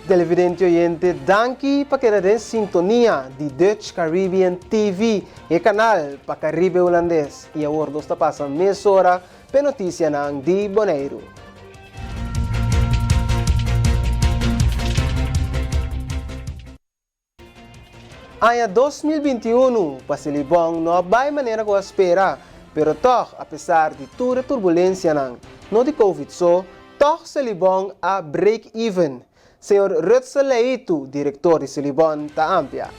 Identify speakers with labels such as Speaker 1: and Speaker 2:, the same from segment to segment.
Speaker 1: Televidente oyente, danke para quedar em sintonia de Dutch Caribbean TV, e canal para Caribe Holandês. E agora nós está passando meia hora para notícia de Boneiru. Ano 2021, pasilibong não vai maneira que espera, pero toch, apesar de toda turbulência não de Covid toch silibong a break-even. Senhor Rutse Leito, diretor de Silibon, está amplia.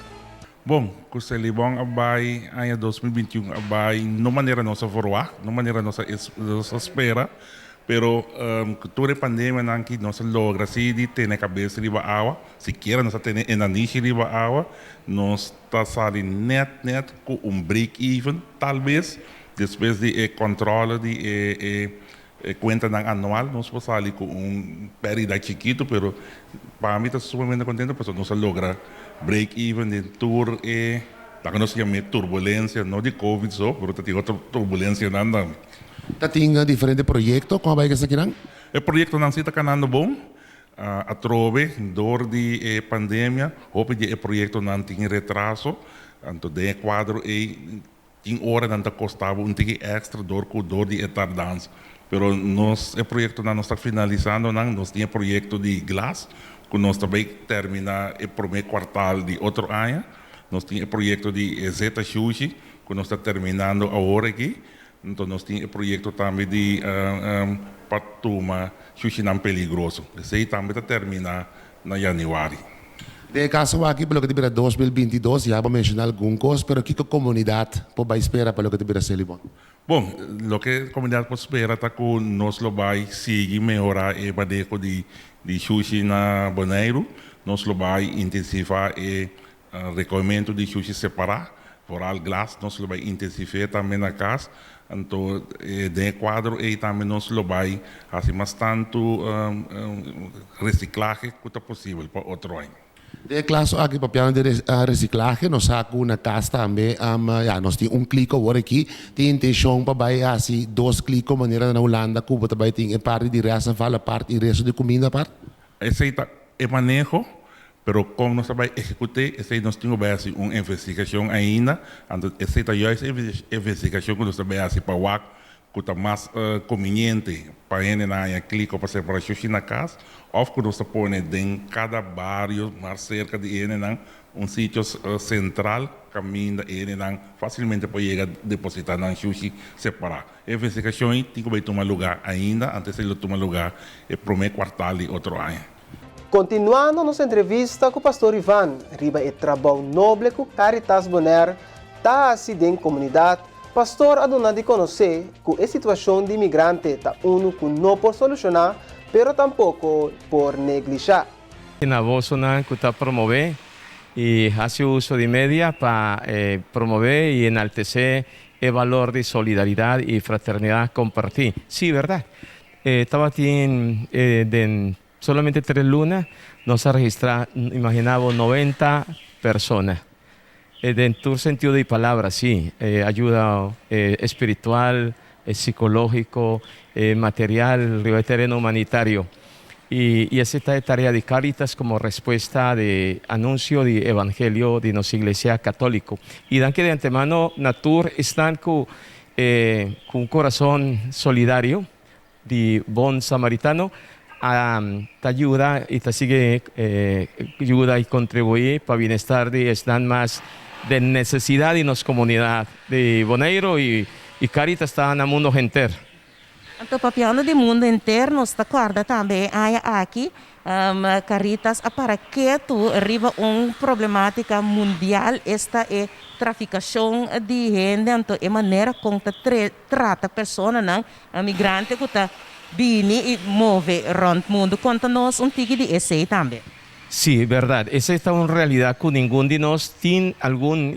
Speaker 2: Bom, o Silibon abai ano 2021 abai não maneira nossa forwa, não maneira nossa espera, pero toda a pandemia não que nós logra se de ter na cabeça riba água, sequer nós ter enaniche riba água, nós está saindo net com break-even, talvez depois de controle de cuenta anual, nós podemos sair com pérdida chiquito, pero para mim está sumamente contento, porque nós logra break-even de tour e da que nós chamamos turbulência, não de Covid só, pero tem outra turbulência nada.
Speaker 3: Tem diferente projeto, como vai que se querem?
Speaker 2: O projeto não está canando bom, a trove, door de pandemia, hope de projeto não tem retraso, então de quadro e tem hora não está custava tique extra door de tardança. Pero o projeto não está finalizando, nós temos projeto de glass, que nós também termina o primeiro quartal de outro ano. Nós temos projeto de Zeta Sushi, que nós está terminando agora aqui. Então nós temos projeto também de Patuma Sushi não peligroso. Esse aí também está terminando na janeiro.
Speaker 3: De caso aqui, pelo que tiver 2022, já vou mencionar algumas coisas, pero que a comunidade pode esperar pelo que tiver Silibon?
Speaker 2: Bom, o que a comunidade pode esperar é que nós vai seguir melhorar o manejo de sushi na Boneiru, nós vai intensificar o recolhimento de sushi separado, foral glass, nós vai intensificar também na casa, então de quadro e também nós vai fazer bastante reciclagem que é possível para outro ano.
Speaker 3: De caso aqui para piano de reciclagem, nós saco na casa também, nós temos clico agora aqui, tem intenção para vai assim 2 clico maneira na Holanda, que também tem a parte de resto fala parte e resto de comida parte.
Speaker 2: Esse é manejo, pero como nós vai executar, esse nós temos assim uma investigação ainda, então esse já é investigação que nós vai assim para o que está mais conveniente para ele na clico para separar sushi na casa, ou que nós põe em cada bairro mais cerca de ele sítio central, caminho ele facilmente pode chegar a depositar na sushi separado. A investigação tem que tomar lugar ainda, antes de tomar lugar no primeiro quartal de outro ano.
Speaker 1: Continuando nossa entrevista com o pastor Ivan, riba e trabalho nobre com Caritas Boneiru, está assim dentro da comunidade. Pastor aduna de conhecer que a situação de imigrante está que não por solucionar, pero tampouco por negligenciar.
Speaker 4: Na voz que está promover y hace uso de media para promover y enaltecer el valor de solidaridad y fraternidad compartir. Sí, verdad. Estaba en solamente 3 lunas, nos ha registrado, imaginaba 90 personas. En todo sentido de palabra, sí, ayuda espiritual, psicológico, material, terreno humanitario. Y esa es tarea de Caritas como respuesta de anuncio de evangelio de nuestra iglesia católica. Y dan que de antemano, Natur están con un corazón solidario, de buen samaritano, te ayuda y te sigue ayuda y contribuye para el bienestar de están más de necesidad en nuestra comunidad de Boneiru y Caritas está en el mundo entero.
Speaker 5: Então, papiando do mundo inteiro, nós acorda também aqui, Caritas, para que tu arriba problemática mundial, esta é traficação de gente, então é maneira como trata pessoas, migrante que está vindo e move rond mundo, conta-nos tique de esse também.
Speaker 4: Sí, verdad. Esa es una realidad que ninguno de nosotros tiene algún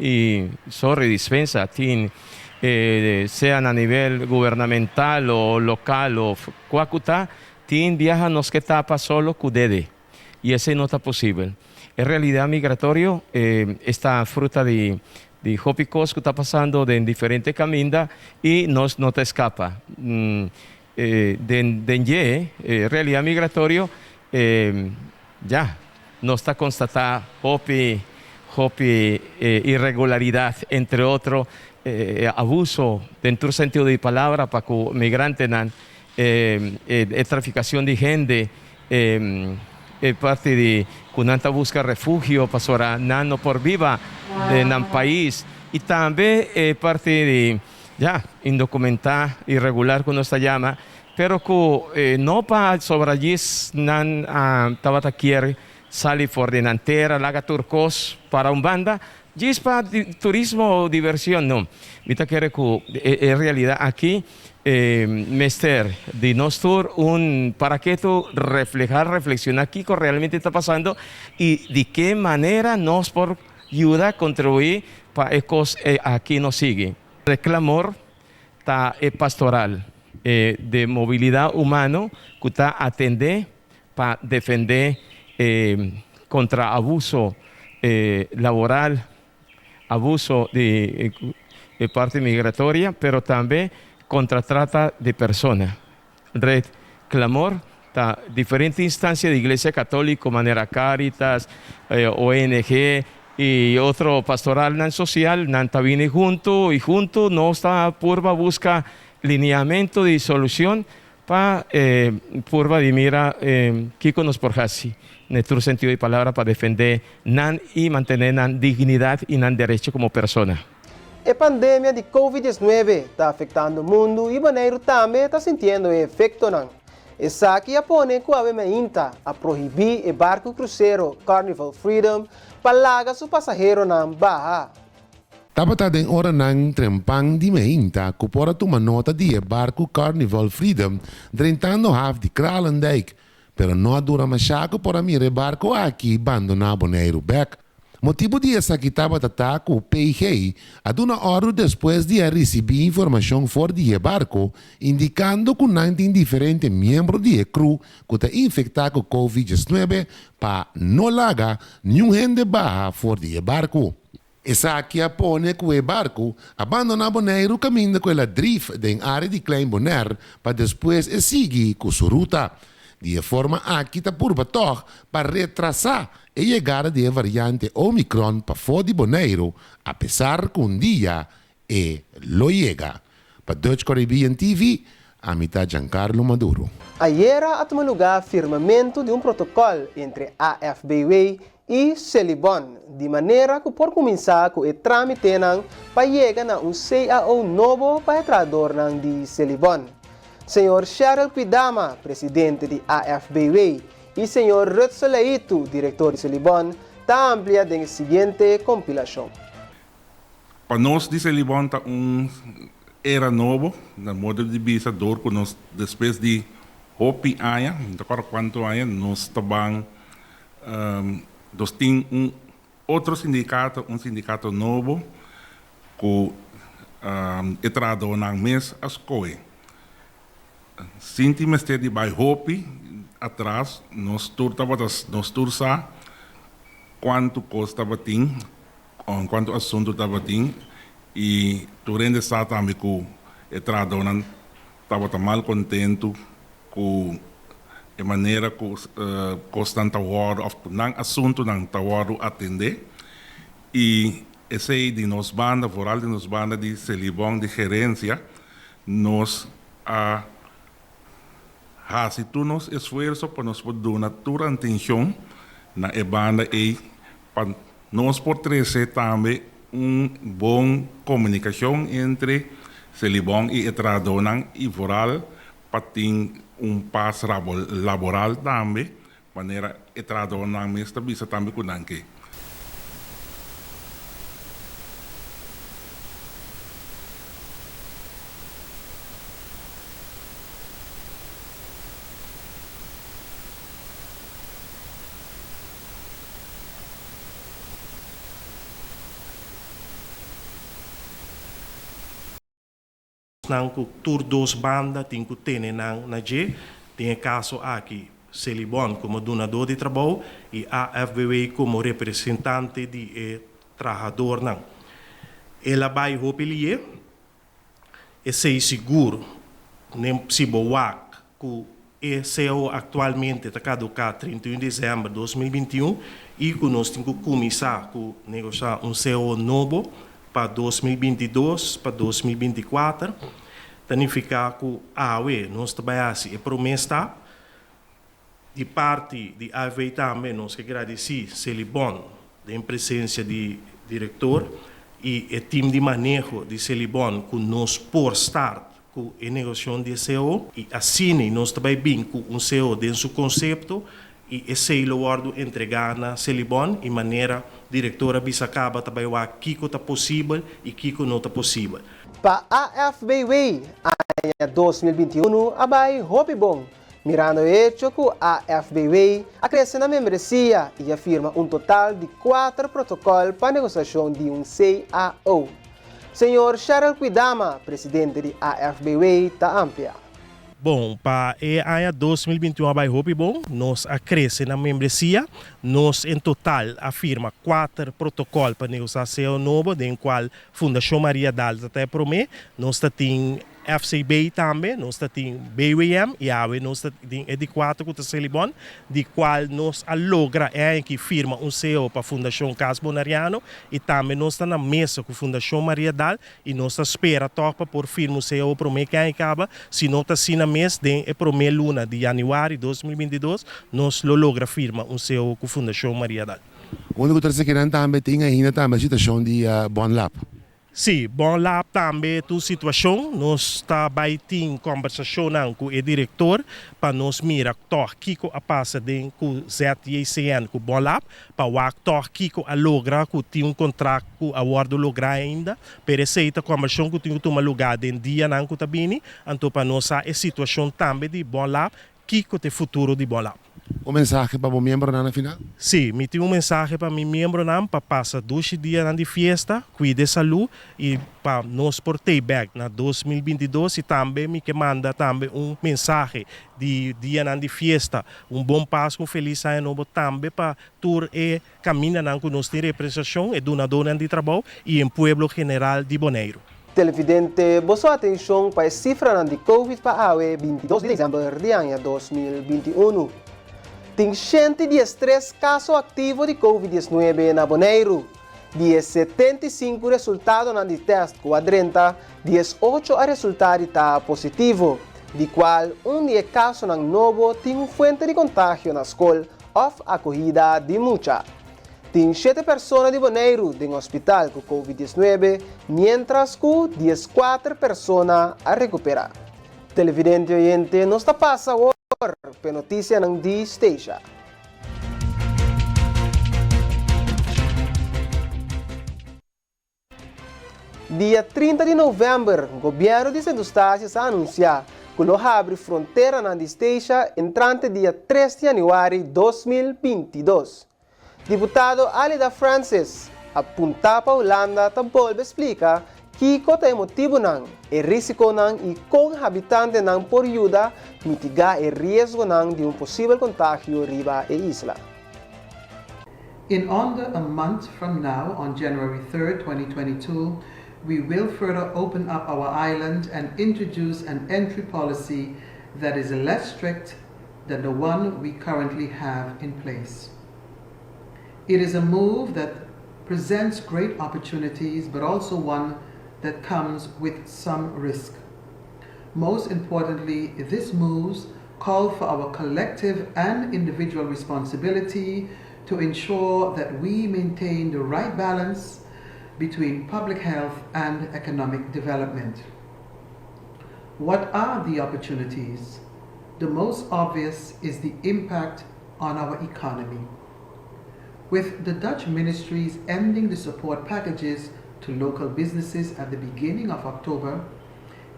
Speaker 4: dispensa, sean a nivel gubernamental o local o cuacuta, tiene viajanos que tapa solo cudede. Y ese no está posible. En realidad migratorio, esta fruta de jópicos que está pasando en diferentes caminos y no te escapa. Realidad migratorio, ya. no está constatada irregularidad, entre otros, abuso dentro del sentido de palabra para que migrantes traficación de gente, parte de kunanta busca refugio para no por viva en el país y también parte de indocumentada irregular cuando se llama, pero que no para sobre allí nan tabata quiere salir por delantera laga turcos para un banda es para turismo o diversión no mita quiere que en realidad aquí mester de nosotros para que tú reflexionar aquí que realmente está pasando y de qué manera nos por ayuda a contribuir para ecos aquí nos sigue reclamor ta pastoral de movilidad humano que está atender para defender contra abuso laboral, abuso de parte migratoria, pero también contra trata de personas. Red clamor, diferentes instancias de Iglesia Católica, manera Caritas, ONG y otro pastoral nan social, nan viene junto y junto no está purva busca lineamiento de solución para purva de mira Kiko nos por hasi en el sentido de palabra para defender nan y mantener nan dignidad y nan derecho como persona.
Speaker 1: A pandemia de Covid-19 está afetando o mundo e Boneiru também está sentindo o efeito. Essa aqui apone que a proibir o barco cruzeiro Carnival Freedom para largar seu passageiro na barra.
Speaker 3: Tapata den ora nang trempang di meinta kupora tu manota di barco Carnival Freedom drentando half di Kralendijk, pero no dura machaco para mire barco aqui abandonar Boneiru back. Motivo de essa que estava com o PIG, a uma hora depois de receber informação fora de barco, indicando que 19 diferentes membros de crew que está infectado com Covid-19 para não largar nenhum gente barra fora de barco. Essa aqui apone que o barco abandona Boneiru caminho com a drift da área de Klein Bonaire para depois seguir com sua ruta. De forma aqui está por bator para retrasar a chegada da variante Omicron para fora de Boneiru, apesar que dia lo chega. Para Dutch Caribbean TV, a mitad Giancarlo Maduro.
Speaker 1: Ayer ha tomado lugar firmamento de protocolo entre AFBW e Celibon, de maneira que por começar com o trâmite para chegar a CAO novo para o trador de Celibon. Senhor Cheryl Pidama, presidente de AFBW, e Senhor Ruth Soleito, diretor de Celibon, está amplia da seguinte compilação.
Speaker 2: Para nós de Celibon está era novo, na modo de visa dor que nós depois de hopi aia, não sei quanto aia, nós também nós temos outro sindicato, sindicato novo que entrado na mês as coisas. Sinti mestre de by hopi atrás nós tursa quanto custa batim, quanto assunto tabatim e durante essa também que entrado não estava mal contento com a maneira que constante tawaro of nang assunto nang tawaro atender e esse de nos banda vooral de nos banda de Celibon de gerência nos se tu nos esforço para nos poder dar toda a atenção na banda e para nós portrecer também boa comunicação entre Celibon e Etradonang e vooral para ter passo laboral também, maneira Etradonang mesmo bisa também com nanke.
Speaker 6: Nang tur dos banda tem que ter na G tem caso aqui Celibon como donador de trabalho e a FBW como representante de trabalhador não ela vai ropelie e sei seguro nem se boak que e CEO atualmente está caducado 31 de dezembro de 2021 e que nós temos que começar a negociar um CEO novo para 2022, para 2024. Significa que a AWE nós trabalhamos e promessa de parte de AWE também nós que agradecer se bom da presença de diretor e o time de manejo de Celibon que nos por start com a negociação de CEO e assim nós também bem com um CEO dentro do conceito e esse acordo entregar na Celibon e maneira diretora bisacaba também o que está possível e que não está possível.
Speaker 1: Para a AFBWay, a 2021, abai hope bom. Mirando o hecho que a AFBWay acresce na membresia e afirma um total de 4 protocolos para negociação de um CAO. Senhor Cheryl Kuidama, presidente de AFBWay, está amplia.
Speaker 6: Bom, para a ano 2021 vai roupa bom, nós acresce na membresia, nós em total afirma 4 protocolos para negociação novo, em qual Fundação Maria Dalta até promete, nós tem FCB também, nós temos BWM e a nós temos ED4 que está Celibon, de qual nós logra que firma um CEO para a Fundação Casa Bonariano e também nós estamos na mesa com a Fundação Maria Dal e nós espera topa por firma um CEO para o mês que acaba, se não está assim na mesa, de primeira luna de janeiro de 2022, nós logra firma um CEO com a Fundação Maria Dal.
Speaker 3: Onde você quer também tem ainda também a situação de Bonlap.
Speaker 6: Sim, bom lá também a situação, nós está em conversação com o diretor para nós mirar o que a passa com o ZICN com o bom lá, para o actor que a logra, que tem um contrato que a guarda lograr ainda, para essa conversação que tem que tomar lugar em dia não que está bem, então para nós a situação também de bom lá, que é o futuro de bom lá.
Speaker 3: Um mensagem para o membro na final?
Speaker 6: Sim, me tem um mensagem para meu membro para passar 2 dias de festa, cuide de saúde e para nós por back na 2022 e também me manda também um mensagem de dia de festa, um bom Páscoa, um feliz ano novo também para tour e caminhar com nós de representação e donadora de trabalho e em Pueblo General de Boneiru.
Speaker 1: Televidente, boa atenção para a cifra de Covid para a 22 de dezembro de ano 2021. Tem 113 casos ativos de Covid-19 na Boneiru. De 75 resultados de teste com a 30, 18 a resultado está positivo, de qual um de casos novo tem uma fonte de contágio na escola of acolhida de Mucha. Tem 7 pessoas de Boneiru no hospital com Covid-19, mientras que 14 pessoas a recuperar. Televidente oyente, nos está passando para notícia ng D-Station. Dia 30 de novembro, o governo de Santo Estácio anuncia que lo abre fronteira na D-Station entrante dia 3 de janeiro de 2022. Deputado Alida Francis apunta para a Holanda também explica que o motivo não é risco não e com habitante não por ajuda mitigar o risco não de possível contágio riba e isla.
Speaker 7: In under a month from now, on January 3rd, 2022, we will further open up our island and introduce an entry policy that is less strict than the one we currently have in place. It is a move that presents great opportunities, but also one that comes with some risk. Most importantly, these moves call for our collective and individual responsibility to ensure that we maintain the right balance between public health and economic development. What are the opportunities? The most obvious is the impact on our economy. With the Dutch ministries ending the support packages to local businesses at the beginning of October,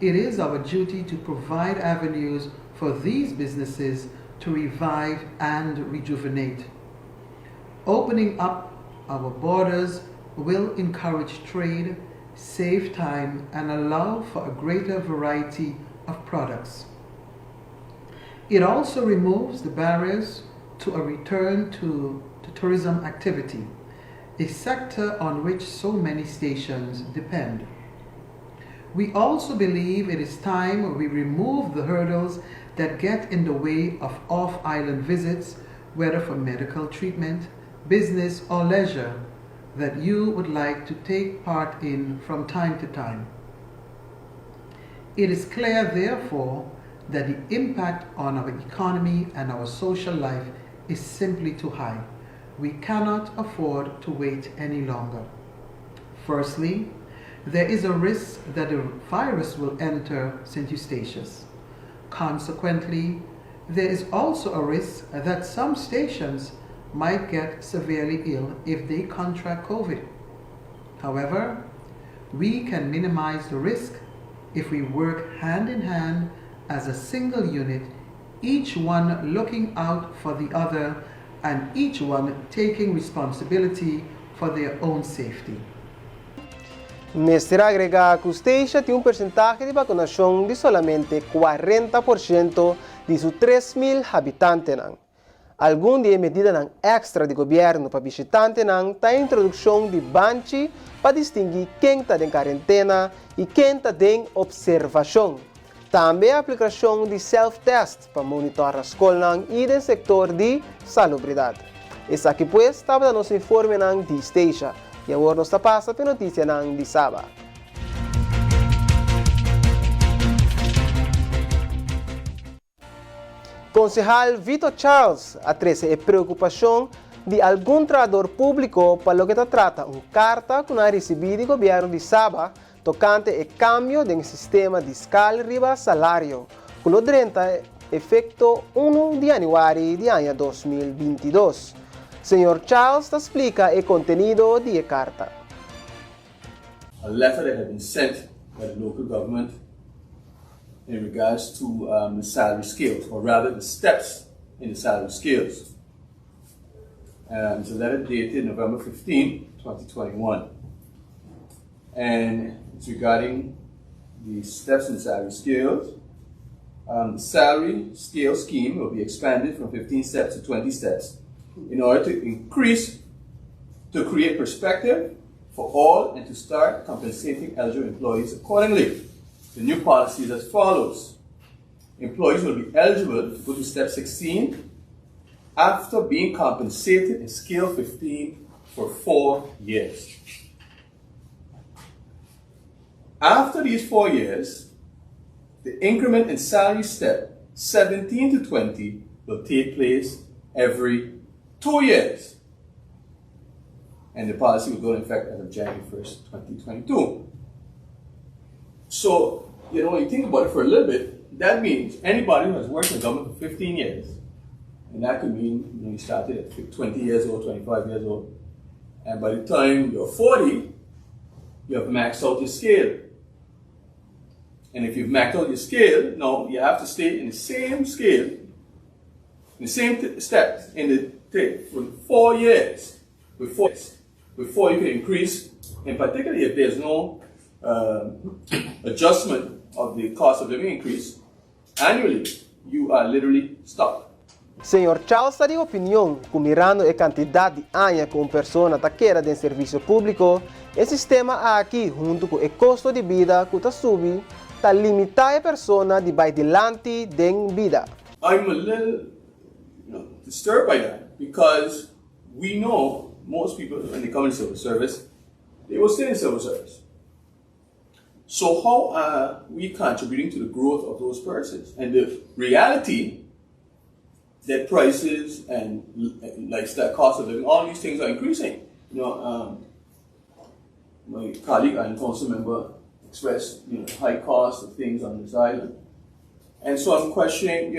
Speaker 7: it is our duty to provide avenues for these businesses to revive and rejuvenate. Opening up our borders will encourage trade, save time, and allow for a greater variety of products. It also removes the barriers to a return to tourism activity, a sector on which so many stations depend. We also believe it is time we remove the hurdles that get in the way of off-island visits, whether for medical treatment, business, or leisure, that you would like to take part in from time to time. It is clear, therefore, that the impact on our economy and our social life is simply too high. We cannot afford to wait any longer. Firstly, there is a risk that the virus will enter St. Eustatius. Consequently, there is also a risk that some stations might get severely ill if they contract COVID. However, we can minimize the risk if we work hand in hand as a single unit, each one looking out for the other and each one taking responsibility for their own safety.
Speaker 1: Mestre agrega que o Station tem percentaje de vacunação de solamente 40% de seus 3.000 habitantes. Algum de medida extra de governo para visitantes está a introdução de banchi para distinguir quem está em quarentena e quem está em observação. Também a aplicação de self-test para monitorar a escola e do setor de salubridade. Esse aqui, pois, estava no nosso informe de Station. E agora nós passa para a notícia de sábado. Concejal Vitor Charles atrece a preocupação de algum trabalhador público para o que trata uma carta que não recebeu do governo de Sabah tocante o cambio do sistema de escala riba salário, que lo drenta efeito 1 de januário de ano 2022. Senhor Charles explica o contenido da carta.
Speaker 8: A letter that had been sent by the local government in regards to the salary scales, or rather the steps in the salary scales. It's a letter dated November 15, 2021. And it's regarding the steps in the salary scales. The salary scale scheme will be expanded from 15 steps to 20 steps in order to create perspective for all and to start compensating eligible employees accordingly. The new policy is as follows. Employees will be eligible to go to step 16 after being compensated in scale 15 for 4 years. After these 4 years, the increment in salary step 17 to 20 will take place every 2 years. And the policy will go into effect as of January 1st, 2022. So, when you think about it for a little bit, that means anybody who has worked in government for 15 years, and that could mean you started at 20 years old, 25 years old, and by the time you're 40, you have maxed out your scale. And if you've maxed out your scale, now you have to stay in the same scale, in the same steps, in the thing for 4 years before you can increase, and particularly if there's no adjustment of the cost of living increase annually, you are literally stuck.
Speaker 1: Senhor Charles está de opinião que mirando a quantidade de anos que uma pessoa está querendo em serviço público, o sistema aqui, junto com o custo de vida que está subindo, está limitando a pessoa de vai delante da vida.
Speaker 8: I'm a little disturbed by that because we know most people when they come into civil service, they will stay in civil service. So how are we contributing to the growth of those persons? And the reality that prices and lifestyle cost of living, all these things are increasing. My colleague and council member expressed high cost of things on this island. And so I'm questioning,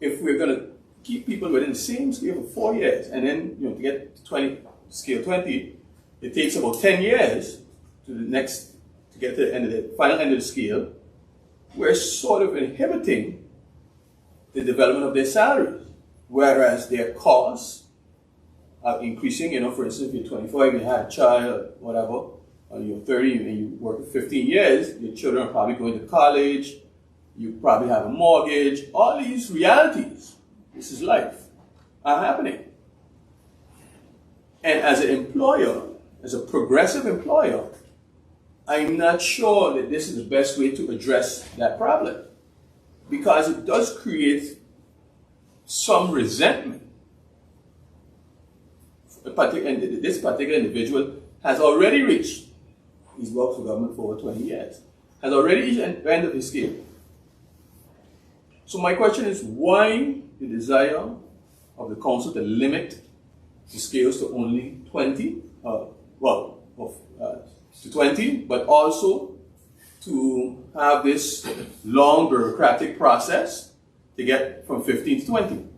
Speaker 8: if we're going to keep people within the same scale for 4 years, and then to get to scale 20, it takes about 10 years to get to the end of the final end of the scale. We're sort of inhibiting the development of their salaries, whereas their costs are increasing. For instance, if you're 25 and you had a child, whatever, or you're 30 and you work for 15 years, your children are probably going to college, you probably have a mortgage. All these realities, this is life, are happening. And as an employer, as a progressive employer, I'm not sure that this is the best way to address that problem, because it does create some resentment. This particular individual has already reached, he's worked for government for over 20 years, has already reached the end of his scale. So my question is, why the desire of the council to limit the scales to only 20, to 20, but also to have this long bureaucratic process to get from 15 to 20?